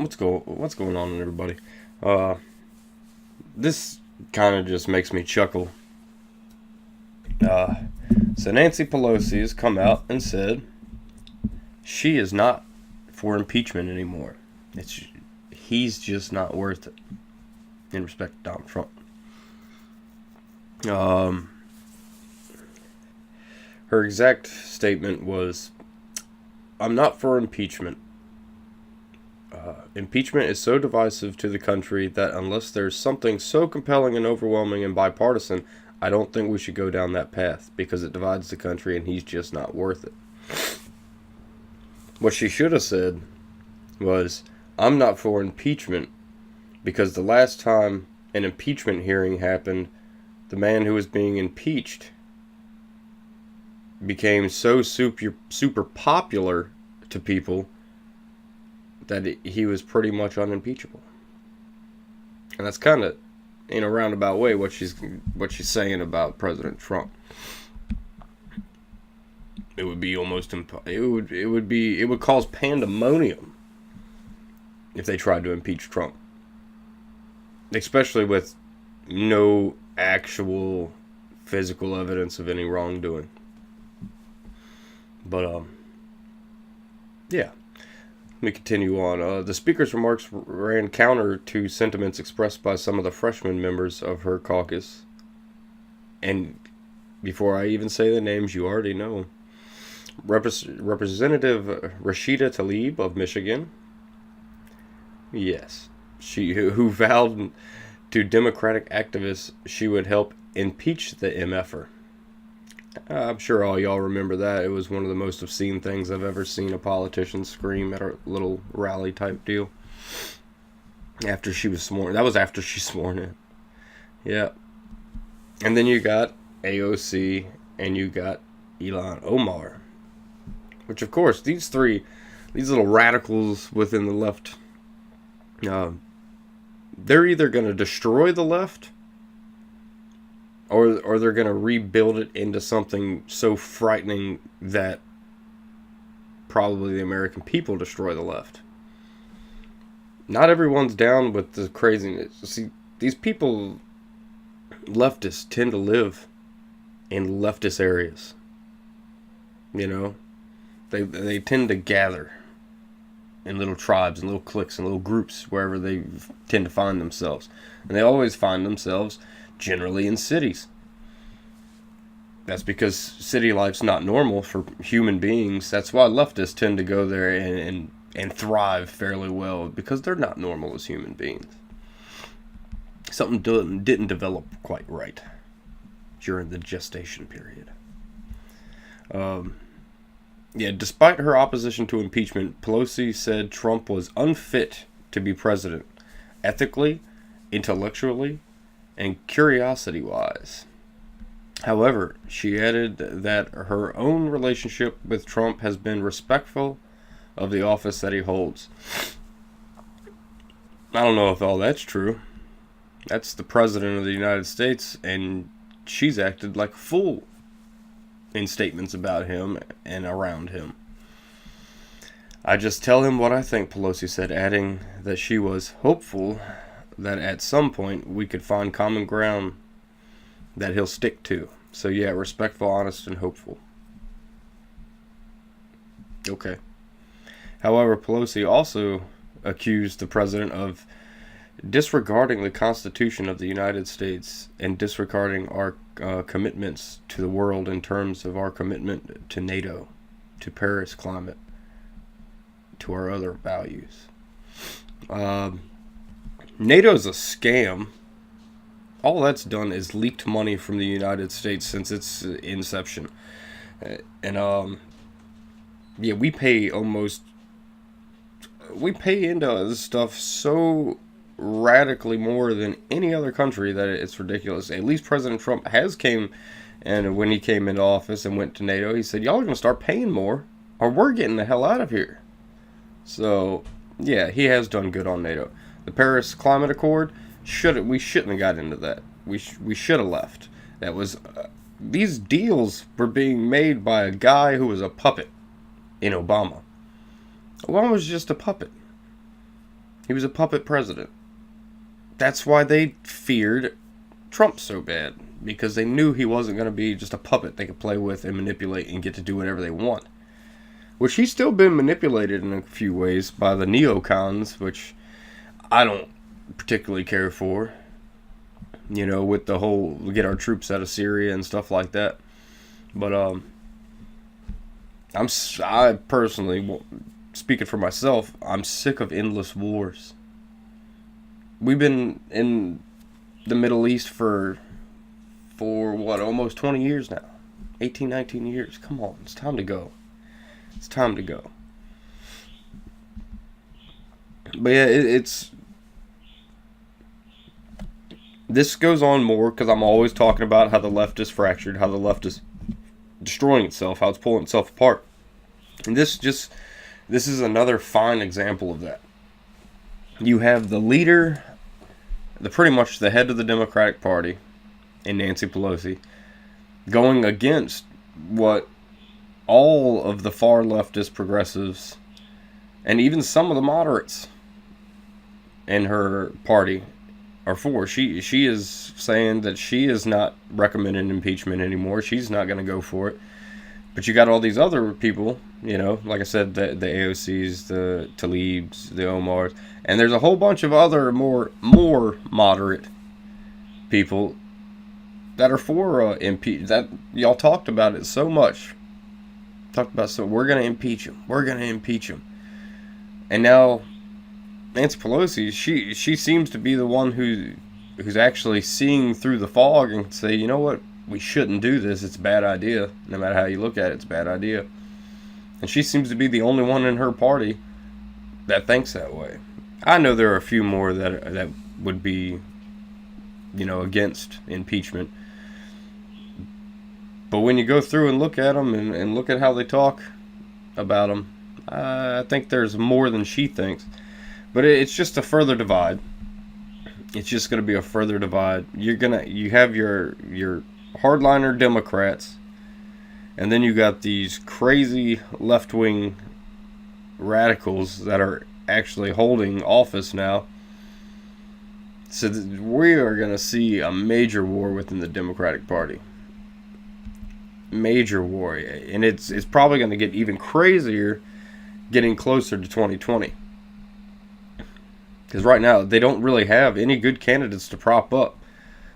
what's going on, everybody? Uh, this kind of just makes me chuckle. Uh, so Nancy Pelosi has come out and said she is not for impeachment anymore. It's He's just not worth it in respect to Donald Trump. Um, Her exact statement was, "I'm not for impeachment. Impeachment is so divisive to the country that unless there's something so compelling and overwhelming and bipartisan, I don't think we should go down that path because it divides the country and he's just not worth it." What she should have said was, "I'm not for impeachment because the last time an impeachment hearing happened, the man who was being impeached became so super popular to people that he was pretty much unimpeachable." And that's kind of, in a roundabout way, what she's saying about President Trump. It would be almost it would cause pandemonium if they tried to impeach Trump, especially with no actual physical evidence of any wrongdoing. But yeah. Let me continue on. The speaker's remarks ran counter to sentiments expressed by some of the freshman members of her caucus. And before I even say the names, you already know. Representative Rashida Tlaib of Michigan. Yes. Who vowed to Democratic activists she would help impeach the MFer. I'm sure all y'all remember that. It was one of the most obscene things I've ever seen a politician scream at a little rally type deal. After she was sworn. That was after she sworn in. Yeah. And then you got AOC and you got Ilhan Omar. Which, of course, these little radicals within the left, they're either going to destroy the left or they're going to rebuild it into something so frightening that probably the American people destroy the left. Not everyone's down with the craziness. See, these people, leftists, tend to live in leftist areas. You know? They tend to gather in little tribes and little cliques and little groups wherever they tend to find themselves. And they always find themselves generally in cities. That's because city life's not normal for human beings. That's why leftists tend to go there and thrive fairly well, because they're not normal as human beings. Something didn't develop quite right during the gestation period. Despite her opposition to impeachment, Pelosi said Trump was unfit to be president, ethically, intellectually, and curiosity-wise. However, she added that her own relationship with Trump has been respectful of the office that he holds. I don't know if all that's true. That's the President of the United States, and she's acted like a fool in statements about him and around him. "I just tell him what I think," Pelosi said, adding that she was hopeful that at some point we could find common ground that he'll stick to. So yeah, respectful, honest, and hopeful. Okay. However, Pelosi also accused the president of disregarding the Constitution of the United States and disregarding our commitments to the world in terms of our commitment to NATO, to Paris climate, to our other values. NATO's a scam. All that's done is leaked money from the United States since its inception. We pay into this stuff so radically more than any other country that it's ridiculous. At least President Trump has came, and when he came into office and went to NATO, he said, "Y'all are going to start paying more, or we're getting the hell out of here." So, yeah, he has done good on NATO. The Paris Climate Accord, we shouldn't have got into that. We should have left. That was these deals were being made by a guy who was a puppet in Obama. Obama was just a puppet. He was a puppet president. That's why they feared Trump so bad, because they knew he wasn't going to be just a puppet they could play with and manipulate and get to do whatever they want. Which he's still been manipulated in a few ways by the neocons, which I don't particularly care for. You know, with the whole get our troops out of Syria and stuff like that. But I personally, speaking for myself, I'm sick of endless wars. We've been in the Middle East for what, almost 20 years now. 18, 19 years. Come on, it's time to go. It's time to go. But yeah, this goes on more because I'm always talking about how the left is fractured, how the left is destroying itself, how it's pulling itself apart. And this is another fine example of that. You have the leader, pretty much the head of the Democratic Party, in Nancy Pelosi, going against what all of the far leftist progressives and even some of the moderates in her party are for. She is saying that she is not recommending impeachment anymore. She's not going to go for it. But you got all these other people, you know, like I said, the AOCs, the Tlaibs, the Omars, and there's a whole bunch of other more moderate people that are for impeach. That y'all talked about it so much. We're going to impeach him. We're going to impeach him. And now Nancy Pelosi, she seems to be the one who's actually seeing through the fog and say, you know what, we shouldn't do this. It's a bad idea. No matter how you look at it, it's a bad idea. And she seems to be the only one in her party that thinks that way. I know there are a few more that would be, you know, against impeachment. But when you go through and look at them and look at how they talk about them, I think there's more than she thinks. But it's just a further divide. It's just going to be a further divide. You have your hardliner Democrats, and then you got these crazy left-wing radicals that are actually holding office now. So we are going to see a major war within the Democratic Party. Major war. And it's probably going to get even crazier getting closer to 2020. Because right now, they don't really have any good candidates to prop up.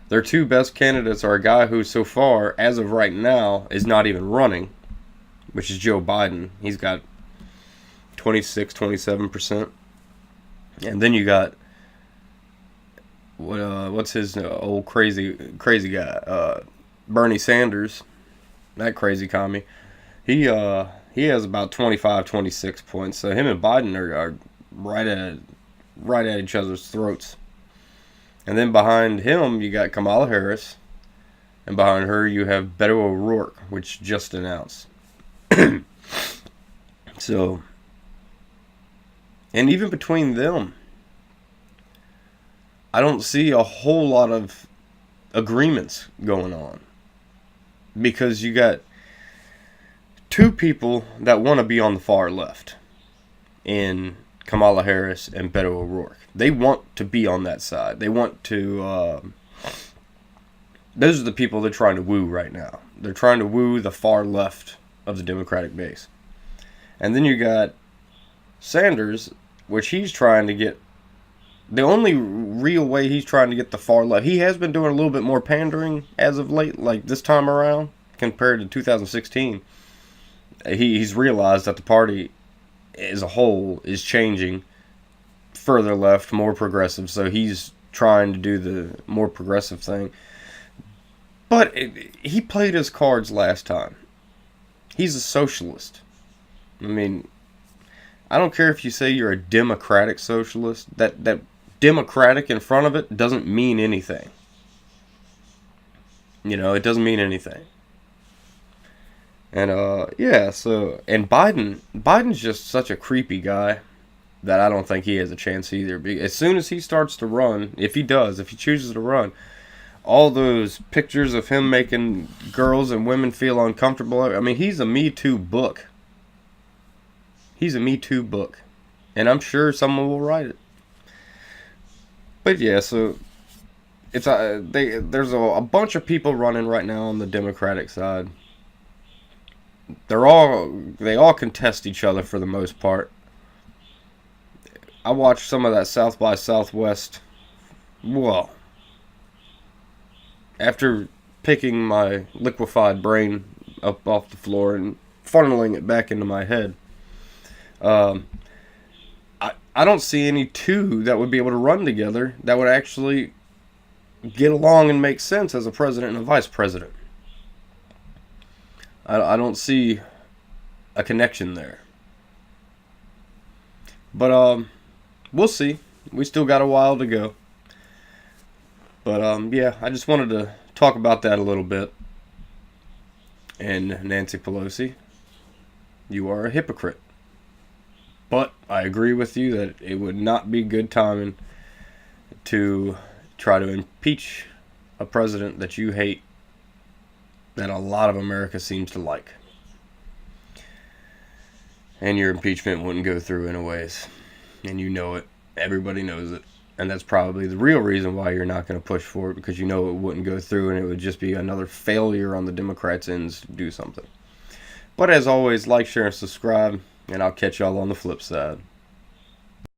Their two best candidates are a guy who, so far, as of right now, is not even running, which is Joe Biden. He's got 27%. And then you got, what's his old crazy guy? Bernie Sanders. That crazy commie. He has about 25, 26 points. So him and Biden are right at each other's throats. And then behind him, you got Kamala Harris. And behind her, you have Beto O'Rourke, which just announced. So, and even between them, I don't see a whole lot of agreements going on. Because you got two people that want to be on the far left in Kamala Harris and Beto O'Rourke. They want to be on that side. They want to... those are the people they're trying to woo right now. They're trying to woo the far left of the Democratic base. And then you got Sanders, which he's trying to get... The only real way he's trying to get the far left... He has been doing a little bit more pandering as of late, like this time around, compared to 2016. He's realized that the party as a whole is changing further left, more progressive, so he's trying to do the more progressive thing. But he played his cards last time. He's a socialist. I mean, I don't care if you say you're a democratic socialist. That democratic in front of it doesn't mean anything. You know, it doesn't mean anything. And, yeah, so, and Biden's just such a creepy guy that I don't think he has a chance either. As soon as he starts to run, if he chooses to run, all those pictures of him making girls and women feel uncomfortable, I mean, he's a Me Too book. He's a Me Too book. And I'm sure someone will write it. But yeah, so it's there's a bunch of people running right now on the Democratic side. They all contest each other for the most part. I watched some of that South by Southwest. Well, after picking my liquefied brain up off the floor and funneling it back into my head, um, I don't see any two that would be able to run together that would actually get along and make sense as a president and a vice president. I don't see a connection there. But we'll see. We still got a while to go. But yeah, I just wanted to talk about that a little bit. And Nancy Pelosi, you are a hypocrite. But I agree with you that it would not be good timing to try to impeach a president that you hate, that a lot of America seems to like. And your impeachment wouldn't go through anyways. And you know it. Everybody knows it. And that's probably the real reason why you're not going to push for it, because you know it wouldn't go through and it would just be another failure on the Democrats' ends to do something. But as always, like, share, and subscribe, and I'll catch y'all on the flip side.